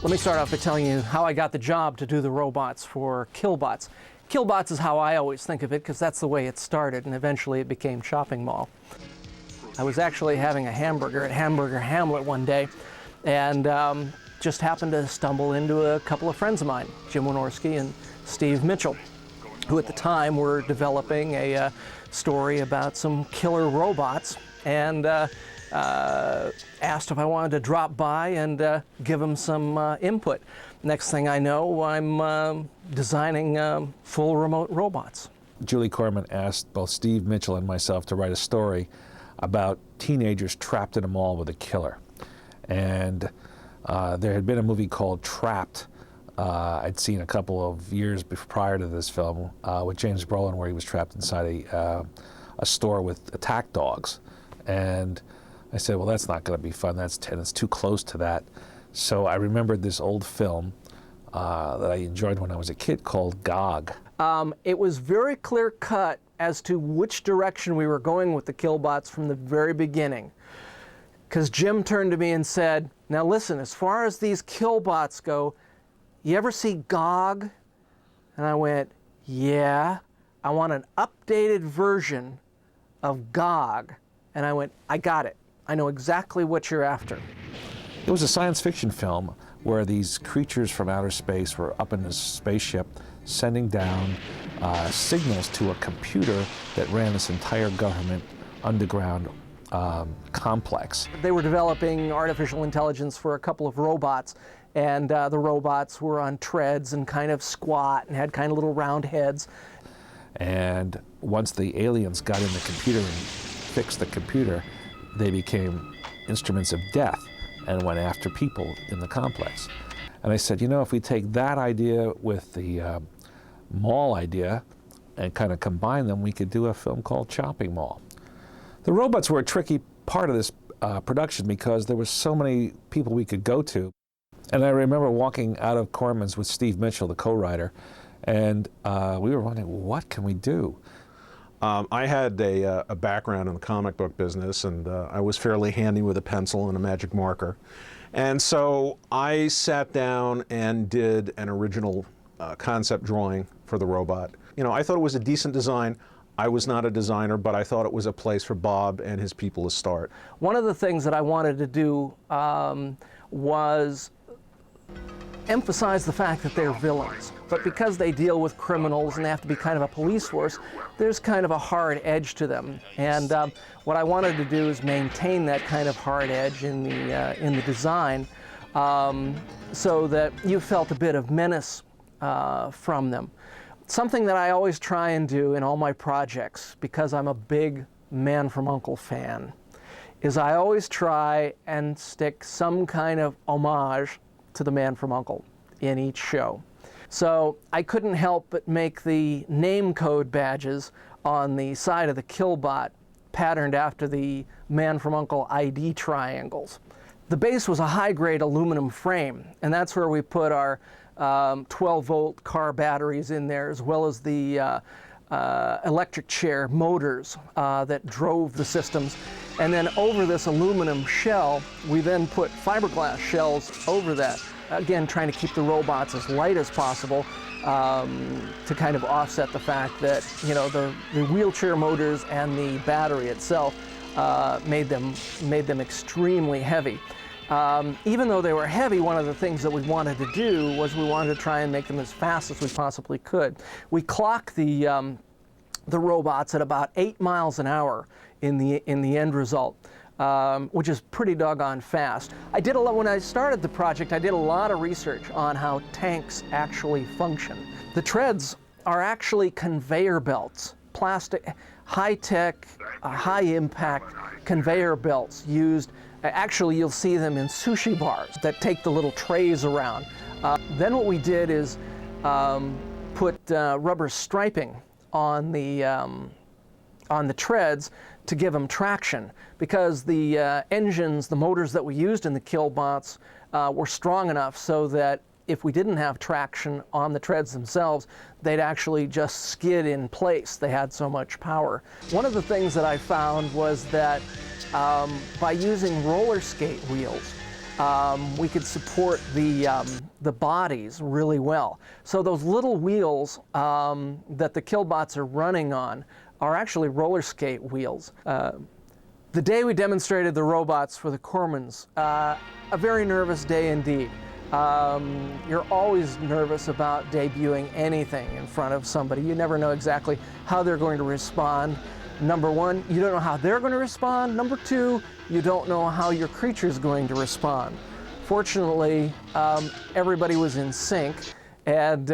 Let me start off by telling you how I got the job to do the robots for Killbots. Killbots is how I always think of it because that's the way it started, and eventually it became Shopping Mall. I was actually having a hamburger at Hamburger Hamlet one day, and just happened to stumble into a couple of friends of mine, Jim Wynorski and Steve Mitchell, who at the time were developing a story about some killer robots, and asked if I wanted to drop by and give them some input. Next thing I know, I'm designing full remote robots. Julie Corman asked both Steve Mitchell and myself to write a story about teenagers trapped in a mall with a killer. And there had been a movie called Trapped I'd seen a couple of years prior to this film with James Brolin, where he was trapped inside a store with attack dogs. And I said, well, that's not going to be fun. It's too close to that. So I remembered this old film that I enjoyed when I was a kid called Gog. It was very clear cut as to which direction we were going with the Killbots from the very beginning. Because Jim turned to me and said, now listen, as far as these Killbots go, you ever see Gog? And I went, yeah, I want an updated version of Gog. And I went, I got it. I know exactly what you're after. It was a science fiction film where these creatures from outer space were up in a spaceship sending down signals to a computer that ran this entire government underground complex. They were developing artificial intelligence for a couple of robots, and the robots were on treads and kind of squat and had kind of little round heads. And once the aliens got in the computer and fixed the computer, they became instruments of death and went after people in the complex. And I said, you know, if we take that idea with the mall idea and kind of combine them, we could do a film called Shopping Mall. The robots were a tricky part of this production because there were so many people we could go to. And I remember walking out of Corman's with Steve Mitchell, the co-writer, and we were wondering, what can we do? I had a background in the comic book business, and I was fairly handy with a pencil and a magic marker. And so I sat down and did an original concept drawing for the robot. You know, I thought it was a decent design. I was not a designer, but I thought it was a place for Bob and his people to start. One of the things that I wanted to do was emphasize the fact that they're villains. But because they deal with criminals and they have to be kind of a police force, there's kind of a hard edge to them. And what I wanted to do is maintain that kind of hard edge in the design so that you felt a bit of menace from them. Something that I always try and do in all my projects, because I'm a big Man from U.N.C.L.E. fan, is I always try and stick some kind of homage to the Man from U.N.C.L.E. in each show. So I couldn't help but make the name code badges on the side of the Killbot patterned after the Man from U.N.C.L.E. ID triangles. The base was a high-grade aluminum frame, and that's where we put our 12-volt car batteries in there, as well as the electric chair motors that drove the systems. And then over this aluminum shell, we then put fiberglass shells over that, again trying to keep the robots as light as possible to kind of offset the fact that, you know, the wheelchair motors and the battery itself made them extremely heavy. Even though they were heavy, one of the things that we wanted to do was we wanted to try and make them as fast as we possibly could. We clocked the robots at about 8 miles an hour in the end result, which is pretty doggone fast. When I started the project, I did a lot of research on how tanks actually function. The treads are actually conveyor belts, plastic, high-tech, high-impact conveyor belts used. Actually, you'll see them in sushi bars that take the little trays around. Then what we did is put rubber striping on the treads to give them traction, because the engines, the motors that we used in the Killbots were strong enough so that if we didn't have traction on the treads themselves, they'd actually just skid in place. They had so much power. One of the things that I found was that by using roller skate wheels, We could support the bodies really well. So those little wheels that the killbots are running on are actually roller skate wheels. The day we demonstrated the robots for the Cormans, a very nervous day indeed. You're always nervous about debuting anything in front of somebody. You never know exactly how they're going to respond. Number one, you don't know how they're going to respond. Number two, you don't know how your creature's going to respond. Fortunately, everybody was in sync, and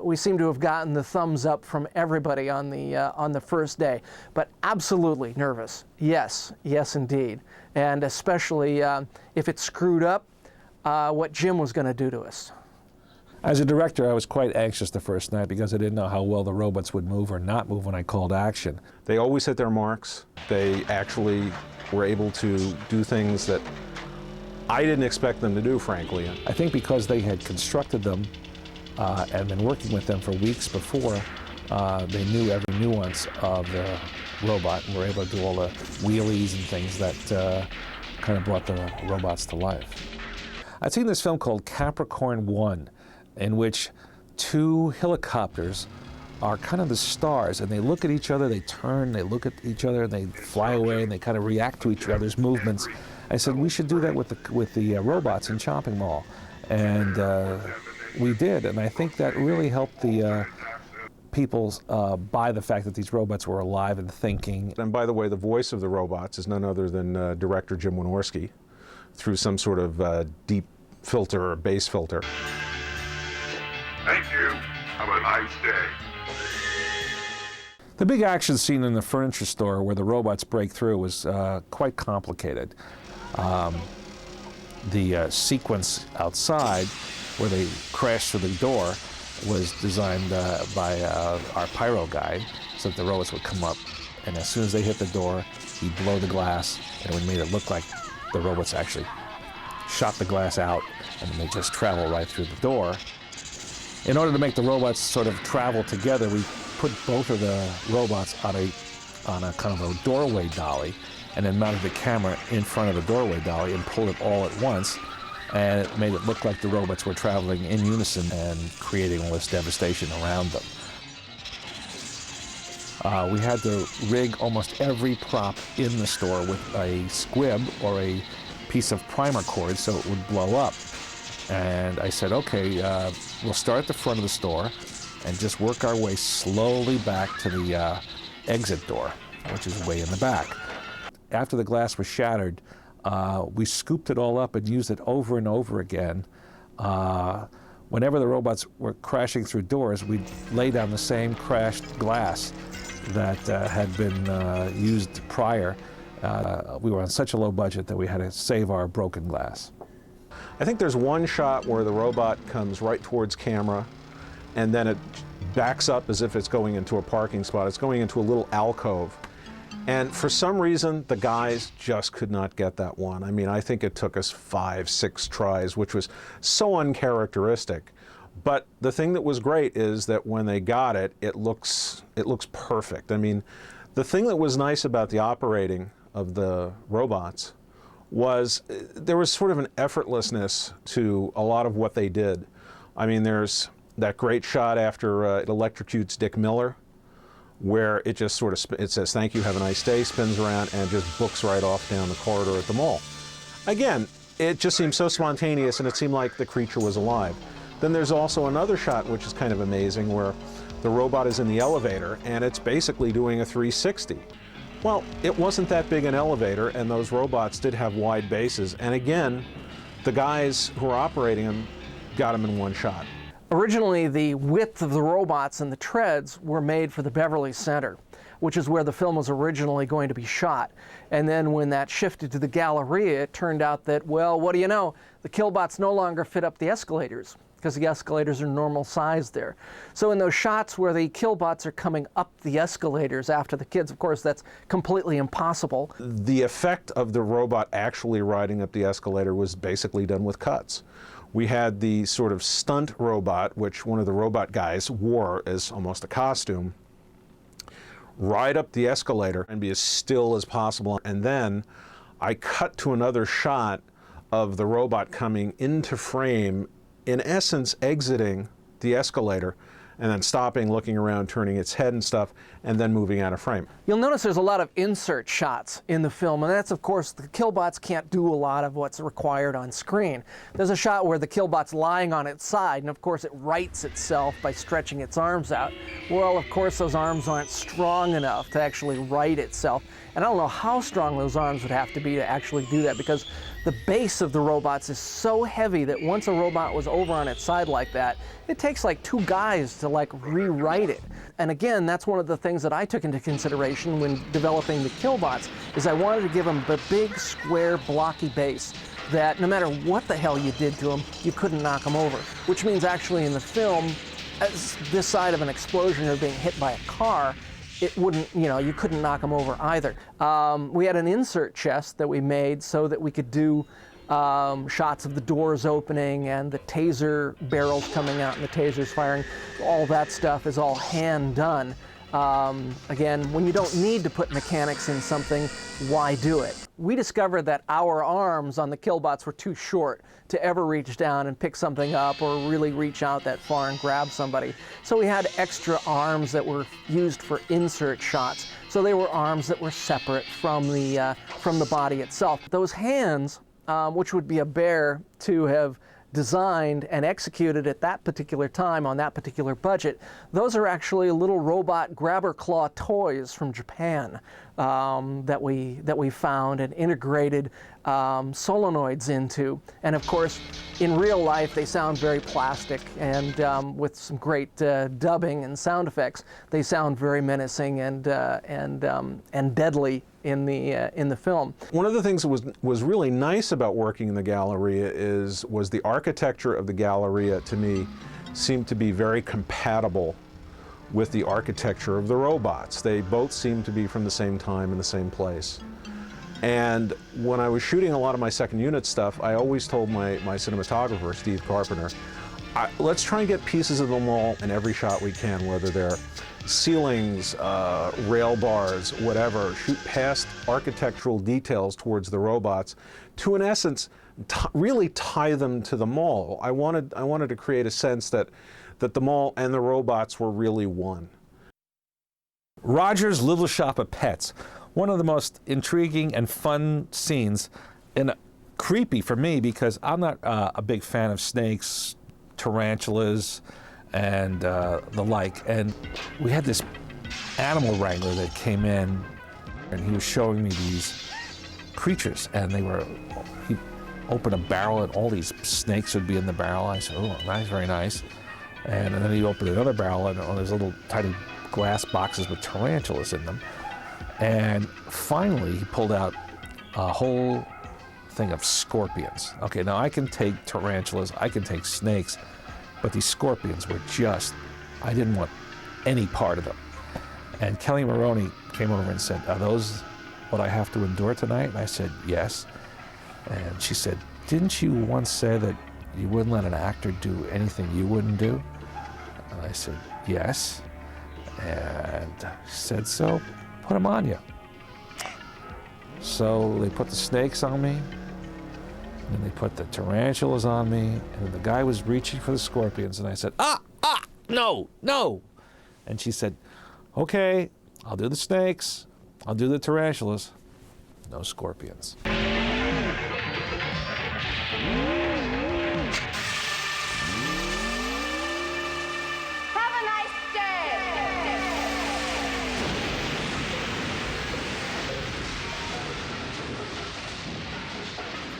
we seem to have gotten the thumbs up from everybody on the first day. But absolutely nervous, yes indeed, and especially if it screwed up, what Jim was going to do to us. As a director, I was quite anxious the first night because I didn't know how well the robots would move or not move when I called action. They always hit their marks. They actually were able to do things that I didn't expect them to do, frankly. I think because they had constructed them and been working with them for weeks before, they knew every nuance of the robot and were able to do all the wheelies and things that kind of brought the robots to life. I'd seen this film called Capricorn 1, in which two helicopters are kind of the stars, and they look at each other, they turn, they look at each other, and they fly away, and they kind of react to each other's movements. I said, we should do that with the robots in Chopping Mall. And we did, and I think that really helped the people buy the fact that these robots were alive and thinking. And by the way, the voice of the robots is none other than director Jim Wynorski, through some sort of deep filter or bass filter. Thank you. Have a nice day. The big action scene in the furniture store where the robots break through was quite complicated. The sequence outside where they crash through the door was designed by our pyro guy so that the robots would come up, and as soon as they hit the door, he'd blow the glass, and it made it look like the robots actually shot the glass out and they just travel right through the door. In order to make the robots sort of travel together, we put both of the robots on a kind of a doorway dolly, and then mounted the camera in front of the doorway dolly and pulled it all at once, and it made it look like the robots were traveling in unison and creating all this devastation around them. We had to rig almost every prop in the store with a squib or a piece of primer cord so it would blow up. And I said, okay, we'll start at the front of the store and just work our way slowly back to the exit door, which is way in the back. After the glass was shattered, we scooped it all up and used it over and over again. Whenever the robots were crashing through doors, we'd lay down the same crashed glass that had been used prior. We were on such a low budget that we had to save our broken glass. I think there's one shot where the robot comes right towards camera, and then it backs up as if it's going into a parking spot. It's going into a little alcove. And for some reason, the guys just could not get that one. I mean, I think it took us 5, 6 tries, which was so uncharacteristic. But the thing that was great is that when they got it, it looks perfect. I mean, the thing that was nice about the operating of the robots was there was sort of an effortlessness to a lot of what they did. I mean, there's that great shot after it electrocutes Dick Miller, where it just sort of, it says, thank you, have a nice day, spins around and just books right off down the corridor at the mall. Again, it just seemed so spontaneous, and it seemed like the creature was alive. Then there's also another shot which is kind of amazing, where the robot is in the elevator and it's basically doing a 360. Well, it wasn't that big an elevator, and those robots did have wide bases, and again, the guys who were operating them got them in one shot. Originally, the width of the robots and the treads were made for the Beverly Center, which is where the film was originally going to be shot. And then when that shifted to the Galleria, it turned out that, well, what do you know? The killbots no longer fit up the escalators, because the escalators are normal size there. So in those shots where the killbots are coming up the escalators after the kids, of course, that's completely impossible. The effect of the robot actually riding up the escalator was basically done with cuts. We had the sort of stunt robot, which one of the robot guys wore as almost a costume, ride up the escalator and be as still as possible. And then I cut to another shot of the robot coming into frame, in essence exiting the escalator, and then stopping, looking around, turning its head and stuff, and then moving out of frame. You'll notice there's a lot of insert shots in the film, and that's, of course, the killbots can't do a lot of what's required on screen. There's a shot where the killbot's lying on its side, and of course it rights itself by stretching its arms out. Well, of course those arms aren't strong enough to actually right itself, and I don't know how strong those arms would have to be to actually do that, because the base of the robots is so heavy that once a robot was over on its side like that, it takes like 2 guys to like rewrite it. And again, that's one of the things that I took into consideration when developing the killbots, is I wanted to give them the big, square, blocky base that no matter what the hell you did to them, you couldn't knock them over. Which means actually in the film, as this side of an explosion or being hit by a car, it wouldn't, you know, you couldn't knock them over either. We had an insert chest that we made so that we could do shots of the doors opening and the taser barrels coming out and the tasers firing. All that stuff is all hand done. Again, when you don't need to put mechanics in something, why do it? We discovered that our arms on the killbots were too short to ever reach down and pick something up or really reach out that far and grab somebody. So we had extra arms that were used for insert shots. So they were arms that were separate from the body itself. Those hands, which would be a bear to have designed and executed at that particular time on that particular budget, those are actually little robot grabber claw toys from Japan that we found and integrated solenoids into. And of course, in real life, they sound very plastic, and with some great dubbing and sound effects, they sound very menacing and deadly in the film. One of the things that was really nice about working in the Galleria was the architecture of the Galleria, to me, seemed to be very compatible with the architecture of the robots. They both seemed to be from the same time in the same place. And when I was shooting a lot of my second unit stuff, I always told my cinematographer, Steve Carpenter, let's try and get pieces of them all in every shot we can, whether they're ceilings, rail bars, whatever. Shoot past architectural details towards the robots to, in essence, really tie them to the mall. I wanted to create a sense that the mall and the robots were really one. Roger's Little Shop of Pets. One of the most intriguing and fun scenes, and creepy for me because I'm not a big fan of snakes, tarantulas, and the like. And we had this animal wrangler that came in, and he was showing me these creatures, and he opened a barrel, and all these snakes would be in the barrel. I said, oh, nice, very nice. And then he opened another barrel, and there's little tiny glass boxes with tarantulas in them. And finally, he pulled out a whole thing of scorpions. Okay, now I can take tarantulas, I can take snakes, but these scorpions were just, I didn't want any part of them. And Kelly Maroney came over and said, are those what I have to endure tonight? And I said, yes. And she said, didn't you once say that you wouldn't let an actor do anything you wouldn't do? And I said, yes. And she said, so put them on you. So they put the snakes on me, and they put the tarantulas on me, and the guy was reaching for the scorpions, and I said, no, no. And she said, okay, I'll do the snakes, I'll do the tarantulas, no scorpions.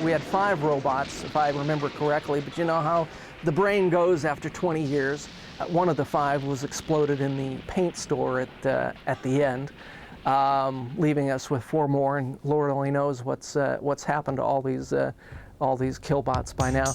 We had 5 robots, if I remember correctly, but you know how the brain goes after 20 years. One of the 5 was exploded in the paint store at the end, leaving us with 4 more, and Lord only knows what's happened to all these killbots by now.